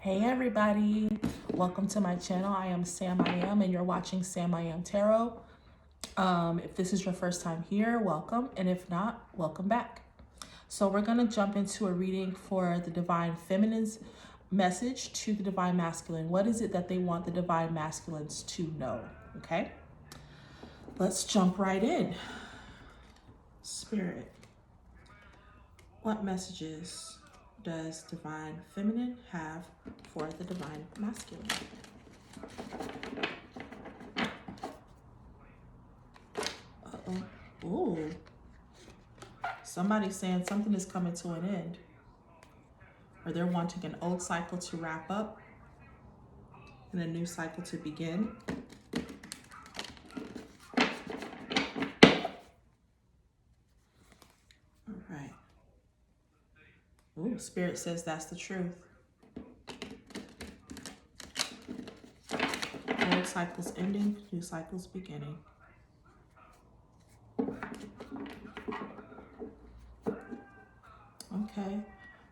Hey everybody, welcome to my channel. I am SamIAm and you're watching SamIAm Tarot. If this is your first time here, welcome, and if not, welcome back. So we're going to jump into a reading for the Divine Feminine's message to the Divine Masculine. What is it that they want the Divine Masculines to know? Okay, let's jump right in. Spirit, what messages does Divine Feminine have for the Divine Masculine? Uh-oh. Ooh. Somebody's saying something is coming to an end. Or they're wanting an old cycle to wrap up and a new cycle to begin. All right. Ooh, Spirit says that's the truth. Old cycles ending, new cycles beginning. Okay,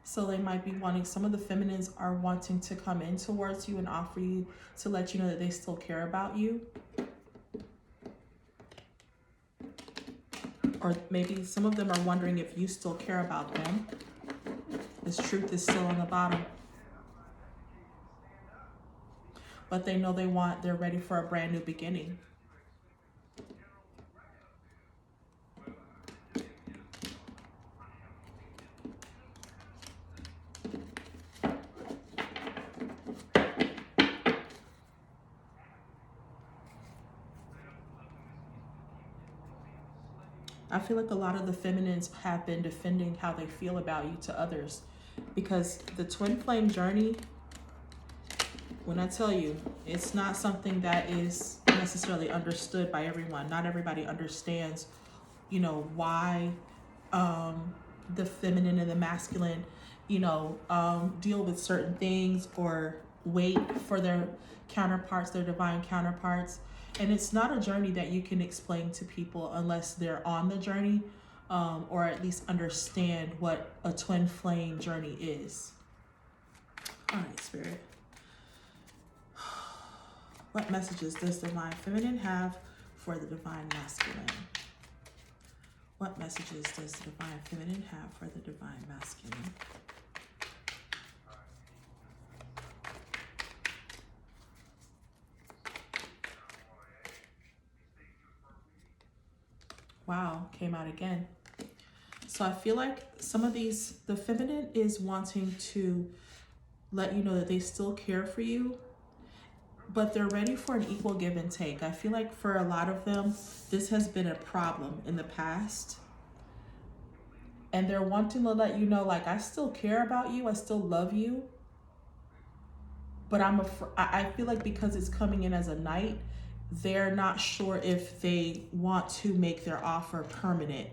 so they might be wanting, some of the feminines are wanting to come in towards you and offer you to let you know that they still care about you. Or maybe some of them are wondering if you still care about them. This truth is still on the bottom. But they know they're ready for a brand new beginning. I feel like a lot of the feminines have been defending how they feel about you to others, because the twin flame journey, when I tell you, it's not something that is necessarily understood by everyone. Not everybody understands, you know, why the feminine and the masculine, you know, deal with certain things or wait for their counterparts, their divine counterparts. And it's not a journey that you can explain to people unless they're on the journey, or at least understand what a twin flame journey is. All right, Spirit. What messages does Divine Feminine have for the Divine Masculine? What messages does the Divine Feminine have for the Divine Masculine? Wow, came out again. So I feel like some of these, the feminine is wanting to let you know that they still care for you, but they're ready for an equal give and take. I feel like for a lot of them, this has been a problem in the past. And they're wanting to let you know, like, I still care about you. I still love you. But I feel like because it's coming in as a knight, they're not sure if they want to make their offer permanent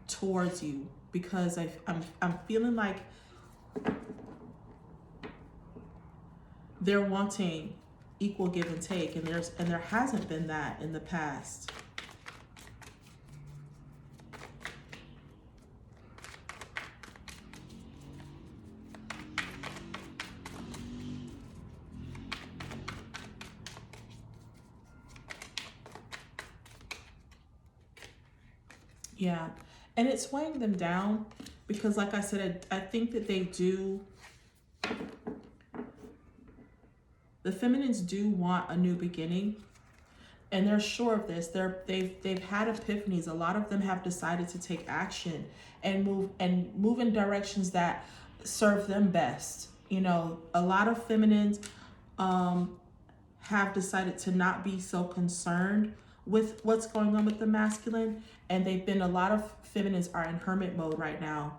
towards you, because I'm feeling like they're wanting equal give and take, and there hasn't been that in the past. Yeah, and it's weighing them down because, like I said, I think that they do. The feminines do want a new beginning, and they're sure of this. They've had epiphanies. A lot of them have decided to take action and move in directions that serve them best. You know, a lot of feminines have decided to not be so concerned with what's going on with the masculine, and a lot of feminines are in hermit mode right now.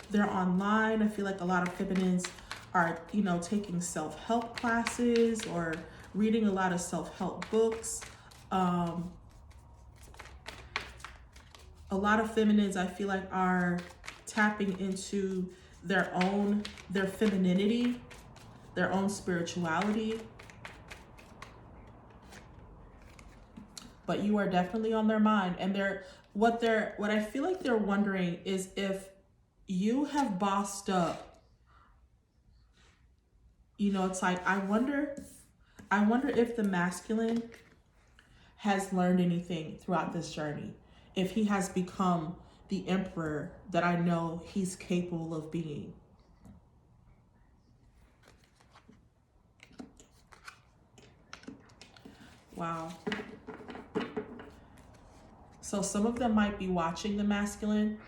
They're online. I feel like a lot of feminines are, you know, taking self-help classes or reading a lot of self-help books. A lot of feminines, I feel like, are tapping into their femininity, their own spirituality. But you are definitely on their mind, and what I feel like they're wondering is if you have bossed up. You know, it's like, I wonder if the masculine has learned anything throughout this journey. If he has become the emperor that I know he's capable of being. Wow. So some of them might be watching the masculine.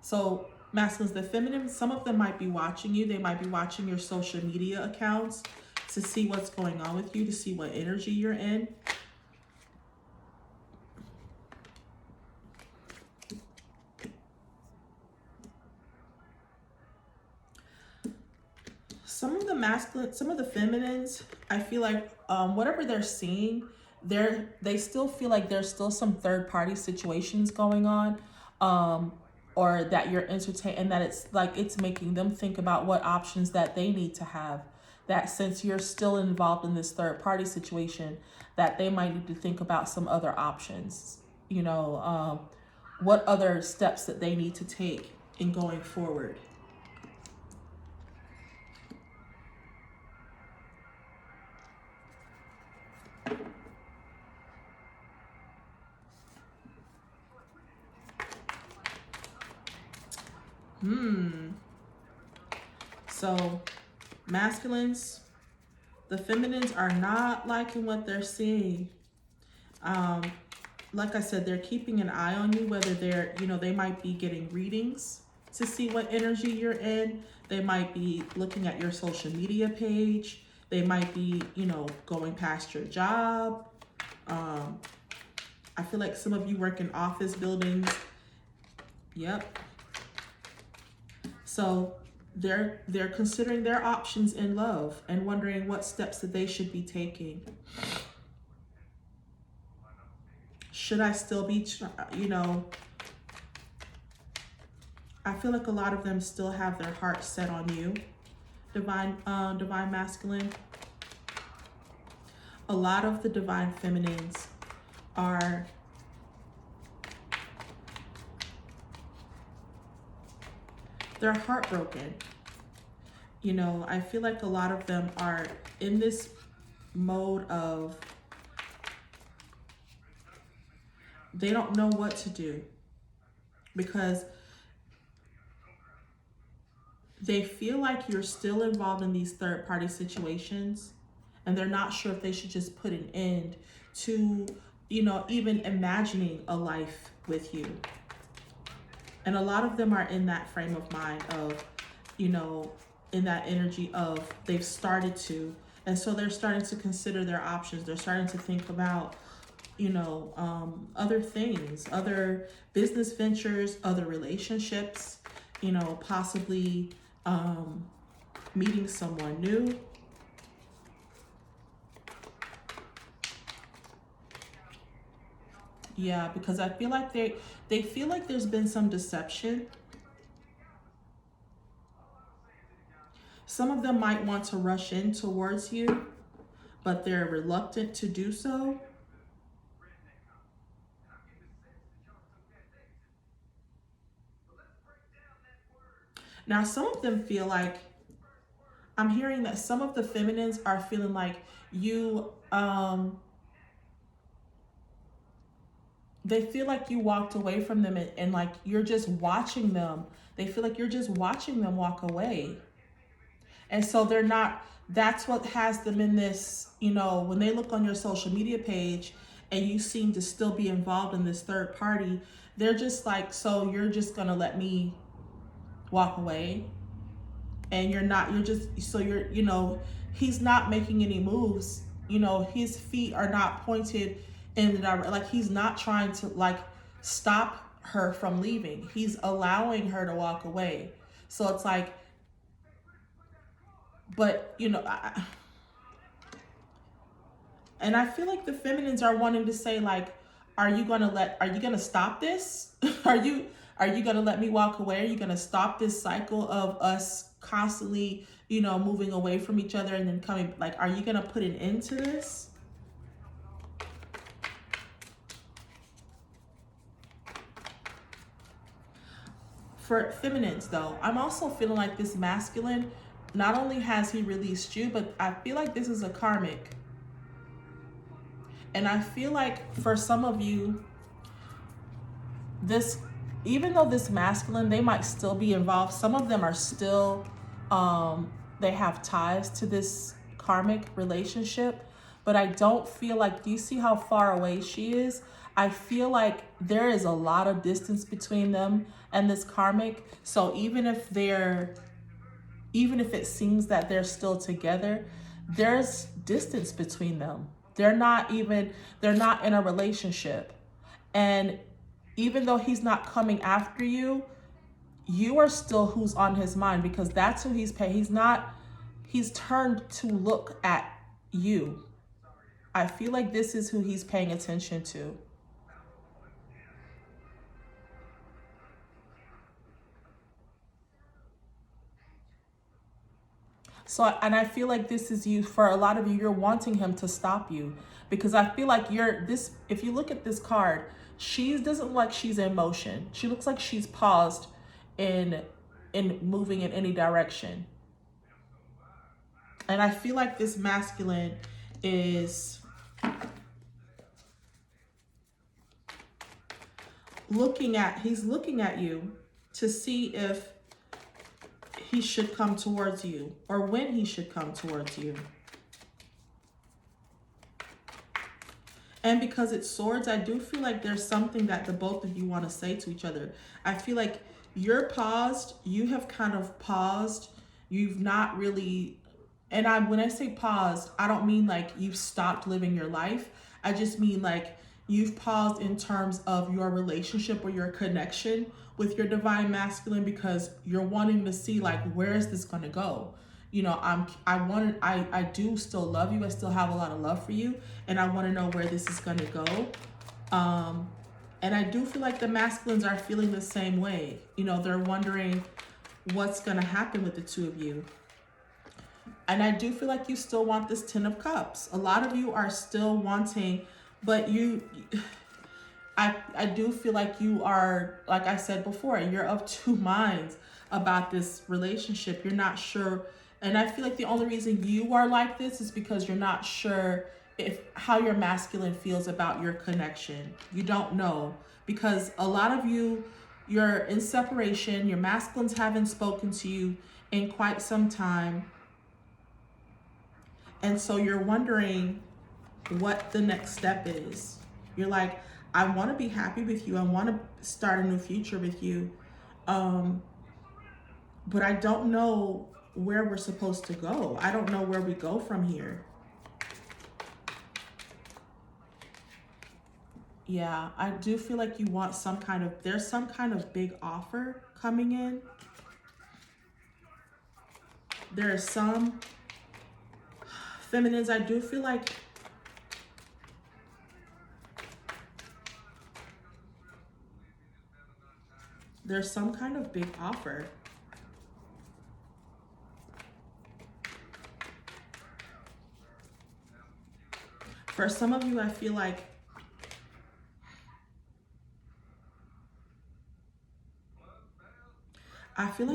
So masculines, the feminine, some of them might be watching you. They might be watching your social media accounts to see what's going on with you, to see what energy you're in. Some of the masculine, some of the feminines, I feel like whatever they're seeing, they still feel like there's still some third party situations going on, or that you're entertained, and that it's like it's making them think about what options that they need to have. That since you're still involved in this third party situation, that they might need to think about some other options. You know, what other steps that they need to take in going forward. So masculines, the feminines are not liking what they're seeing. Like I said, they're keeping an eye on you, whether they're, you know, they might be getting readings to see what energy you're in. They might be looking at your social media page. They might be, you know, going past your job. I feel like some of you work in office buildings. Yep. So they're considering their options in love and wondering what steps that they should be taking. Should I still be, you know, I feel like a lot of them still have their heart set on you, divine masculine. A lot of the divine feminines are they're heartbroken. You know, I feel like a lot of them are in this mode of they don't know what to do because they feel like you're still involved in these third party situations and they're not sure if they should just put an end to, you know, even imagining a life with you. And a lot of them are in that frame of mind of, you know, in that energy of they've started to, and so they're starting to consider their options. They're starting to think about, you know, other things, other business ventures, other relationships, you know, possibly meeting someone new. Yeah, because I feel like they feel like there's been some deception. Some of them might want to rush in towards you, but they're reluctant to do so. Now, some of them feel like, I'm hearing that some of the feminines are feeling like you, they feel like you walked away from them and like you're just watching them. They feel like you're just watching them walk away. And so they're not, that's what has them in this, you know, when they look on your social media page and you seem to still be involved in this third party, they're just like, so you're just going to let me walk away? And you're not, you're just, so you're, you know, he's not making any moves. You know, his feet are not pointed in the direction, like he's not trying to like stop her from leaving. He's allowing her to walk away. So it's like, but you know, and I feel like the feminines are wanting to say like, are you gonna stop this? are you gonna let me walk away? Are you gonna stop this cycle of us constantly, you know, moving away from each other and then coming, like, are you gonna put an end to this? For feminines though, I'm also feeling like this masculine, not only has he released you, but I feel like this is a karmic. And I feel like for some of you, this, even though this masculine, they might still be involved. Some of them are still, they have ties to this karmic relationship, but I don't feel like, do you see how far away she is? I feel like there is a lot of distance between them and this karmic. So even if it seems that they're still together, there's distance between them. They're not in a relationship. And even though he's not coming after you, you are still who's on his mind, because that's who he's paying. He's turned to look at you. I feel like this is who he's paying attention to. So, and I feel like this is you, for a lot of you, you're wanting him to stop you, because I feel like if you look at this card, she doesn't look like she's in motion. She looks like she's paused in moving in any direction. And I feel like this masculine is looking at you to see if he should come towards you, or when he should come towards you. And because it's swords, I do feel like there's something that the both of you want to say to each other. I feel like you're paused. You have kind of paused. You've not really, and when I say paused, I don't mean like you've stopped living your life. I just mean like you've paused in terms of your relationship or your connection with your divine masculine, because you're wanting to see like, where is this going to go? You know, I do still love you. I still have a lot of love for you, and I want to know where this is going to go. And I do feel like the masculines are feeling the same way. You know, they're wondering what's going to happen with the two of you. And I do feel like you still want this 10 of Cups. A lot of you are still wanting, but I do feel like you are, like I said before, you're of two minds about this relationship. You're not sure. And I feel like the only reason you are like this is because you're not sure how your masculine feels about your connection. You don't know, because a lot of you, you're in separation. Your masculines haven't spoken to you in quite some time. And so you're wondering what the next step is. You're like, I want to be happy with you. I want to start a new future with you. But I don't know where we're supposed to go. I don't know where we go from here. Yeah, I do feel like you want there's some kind of big offer coming in. There are some feminines, I do feel like there's some kind of big offer. For some of you, I feel like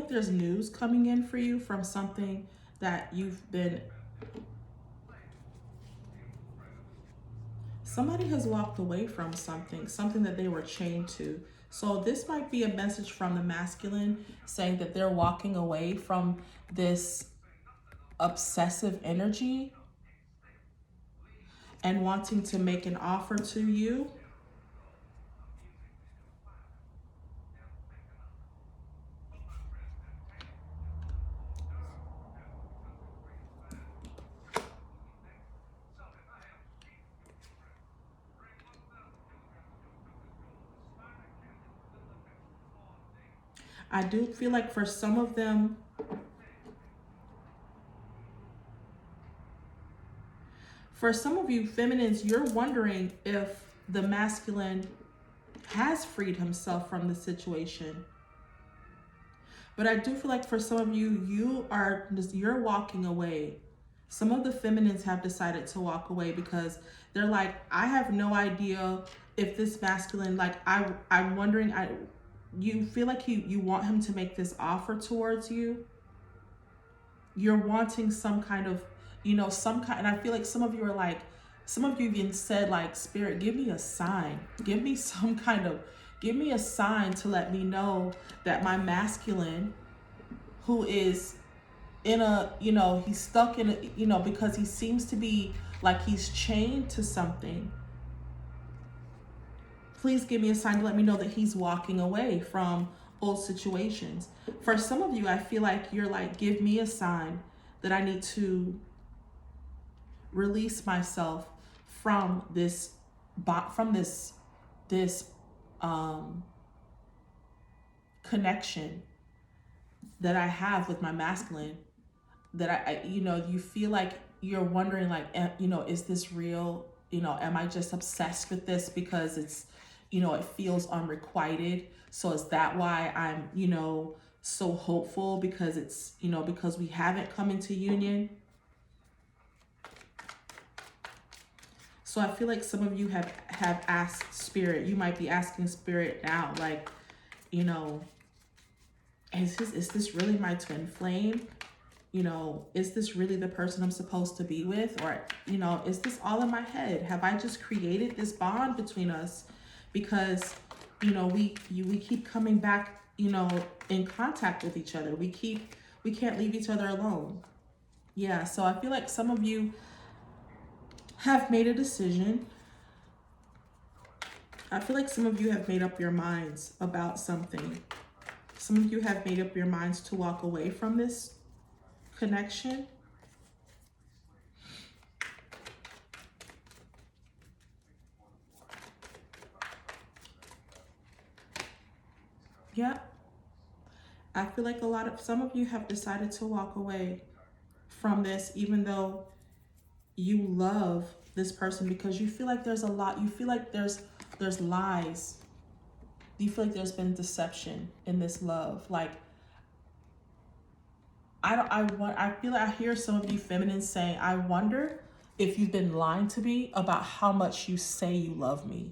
there's news coming in for you from something that somebody has walked away from something that they were chained to. So this might be a message from the masculine saying that they're walking away from this obsessive energy and wanting to make an offer to you. I do feel like for some of them, for some of you feminines, you're wondering if the masculine has freed himself from the situation. But I do feel like for some of you, you're walking away. Some of the feminines have decided to walk away because they're like, I have no idea if this masculine, like I'm wondering, you feel like you want him to make this offer towards you. You're wanting some kind of, some kind, and I feel like some of you are like, some of you even said like, Spirit, give me a sign. Give me some kind of, give me a sign to let me know that my masculine, who is in a, he's stuck in a, because he seems to be like he's chained to something. Please give me a sign to let me know that he's walking away from old situations. For some of you, I feel like you're like, give me a sign that I need to release myself from this connection that I have with my masculine, that I you feel like you're wondering like, is this real? Am I just obsessed with this because it's, it feels unrequited? So is that why I'm, so hopeful, because it's, because we haven't come into union? So I feel like some of you have asked Spirit, you might be asking Spirit now, like, is this really my twin flame? Is this really the person I'm supposed to be with? Or, is this all in my head? Have I just created this bond between us because, we keep coming back, in contact with each other. We can't leave each other alone. Yeah, so I feel like some of you have made a decision. I feel like some of you have made up your minds about something. Some of you have made up your minds to walk away from this connection. Yeah. I feel like some of you have decided to walk away from this, even though you love this person, because you feel like there's a lot, you feel like there's lies. You feel like there's been deception in this love. Like, I feel like I hear some of you feminines saying, I wonder if you've been lying to me about how much you say you love me.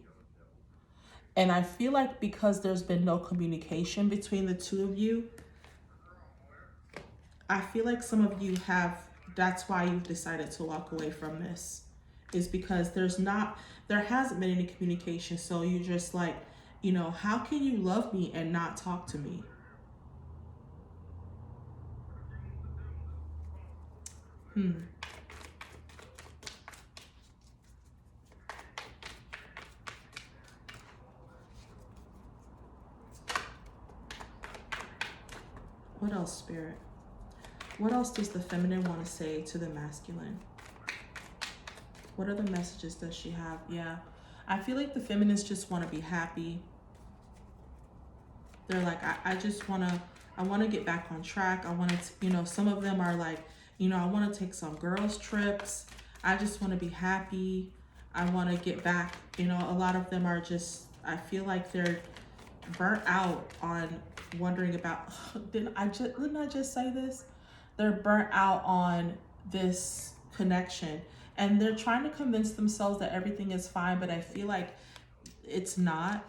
And I feel like because there's been no communication between the two of you, I feel like some of you that's why you've decided to walk away from this, is because there hasn't been any communication. So you're just like, how can you love me and not talk to me? What else, Spirit? What else does the feminine want to say to the masculine? What other messages does she have? Yeah, I feel like the feminines just want to be happy. They're like, I want to get back on track. I want to, some of them are like, I want to take some girls trips. I just want to be happy. I want to get back. A lot of them are just, I feel like they're burnt out on wondering about, didn't I just say this? They're burnt out on this connection, and they're trying to convince themselves that everything is fine, but I feel like it's not.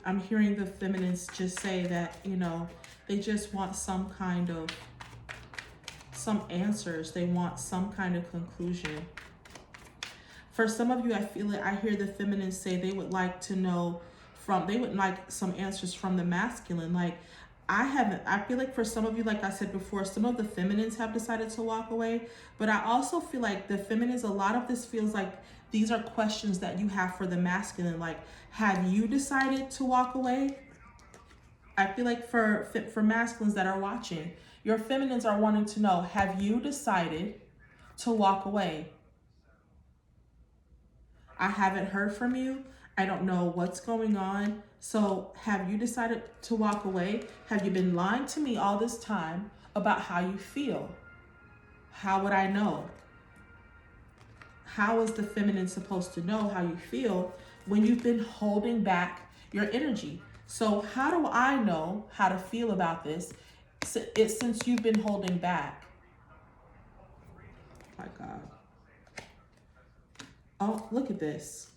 I'm hearing the feminines just say that, they just want some answers. They want some kind of conclusion. For some of you, I feel like I hear the feminines say they would like to know they would like some answers from the masculine. Like, I feel like for some of you, like I said before, some of the feminines have decided to walk away, but I also feel like the feminines, a lot of this feels like these are questions that you have for the masculine. Like, have you decided to walk away? I feel like for masculines that are watching, your feminines are wanting to know, have you decided to walk away? I haven't heard from you. I don't know what's going on. So have you decided to walk away? Have you been lying to me all this time about how you feel? How would I know? How is the feminine supposed to know how you feel when you've been holding back your energy? So how do I know how to feel about this since you've been holding back? my God. Oh, look at this.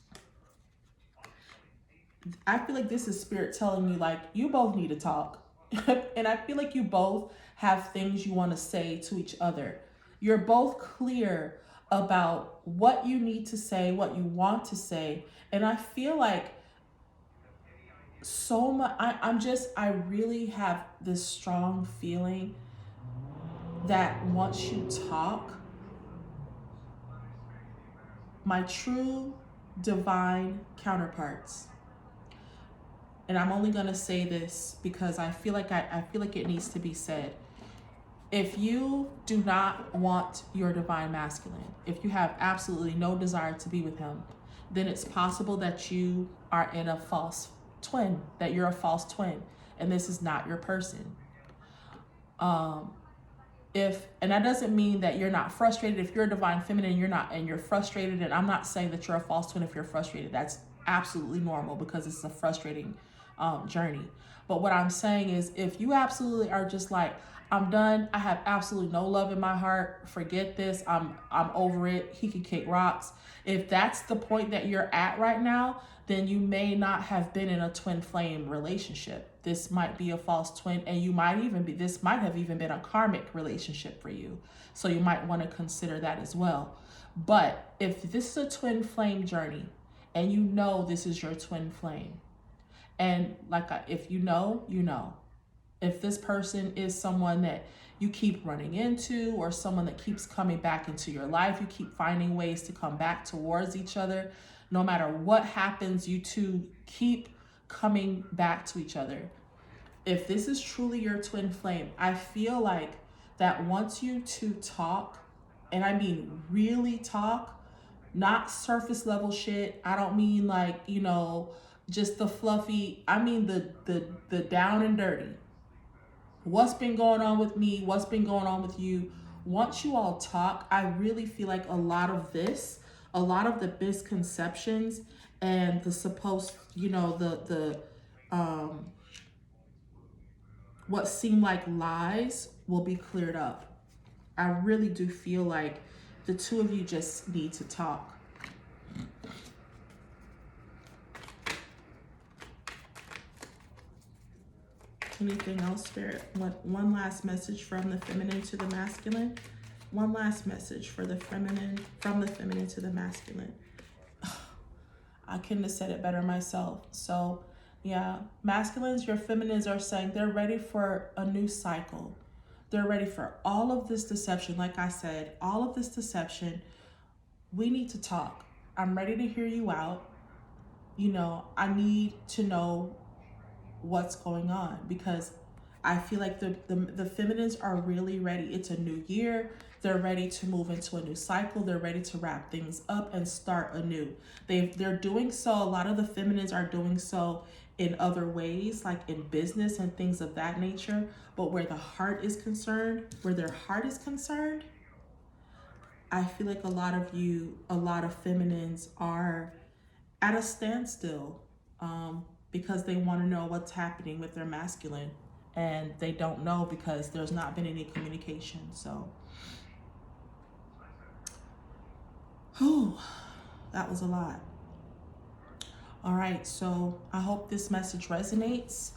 I feel like this is spirit telling me like you both need to talk. And I feel like you both have things you want to say to each other. You're both clear about what you need to say, what you want to say. And I feel like so much, I really have this strong feeling that once you talk, my true divine counterparts, and I'm only gonna say this because I feel like I feel like it needs to be said. If you do not want your divine masculine, if you have absolutely no desire to be with him, then it's possible that you are in a false twin, that you're a false twin, and this is not your person. And that doesn't mean that you're not frustrated. If you're a divine feminine, you're frustrated, and I'm not saying that you're a false twin if you're frustrated. That's absolutely normal because it's a frustrating journey. But what I'm saying is, if you absolutely are just like, I'm done, I have absolutely no love in my heart, forget this, I'm over it, he can kick rocks. If that's the point that you're at right now, then you may not have been in a twin flame relationship. This might be a false twin, and this might have even been a karmic relationship for you. So you might want to consider that as well. But if this is a twin flame journey, and you know this is your twin flame, and if you know, you know. If this person is someone that you keep running into, or someone that keeps coming back into your life, you keep finding ways to come back towards each other. No matter what happens, you two keep coming back to each other. If this is truly your twin flame, I feel like that once you two talk, and I mean really talk, not surface level shit. I don't mean like, just the fluffy, I mean the down and dirty. What's been going on with me? What's been going on with you? Once you all talk, I really feel like a lot of the misconceptions and what seem like lies will be cleared up. I really do feel like the two of you just need to talk. Anything else, Spirit? One last message from the feminine to the masculine. One last message for the feminine, from the feminine to the masculine. I couldn't have said it better myself. So yeah, masculines, your feminines are saying they're ready for a new cycle. They're ready for all of this deception. Like I said, all of this deception. We need to talk. I'm ready to hear you out. I need to know what's going on, because I feel like the feminines are really ready. It's a new year. They're ready to move into a new cycle. They're ready to wrap things up and start anew. They're doing so. A lot of the feminines are doing so in other ways, like in business and things of that nature. But where their heart is concerned, I feel like a lot of feminines are at a standstill, because they want to know what's happening with their masculine, and they don't know because there's not been any communication. So, that was a lot. All right, so I hope this message resonates.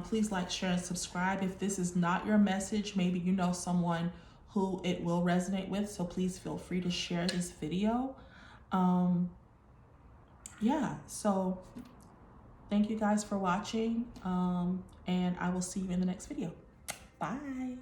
Please like, share, and subscribe. If this is not your message, maybe you know someone who it will resonate with, so please feel free to share this video. Yeah, so thank you guys for watching, and I will see you in the next video. Bye.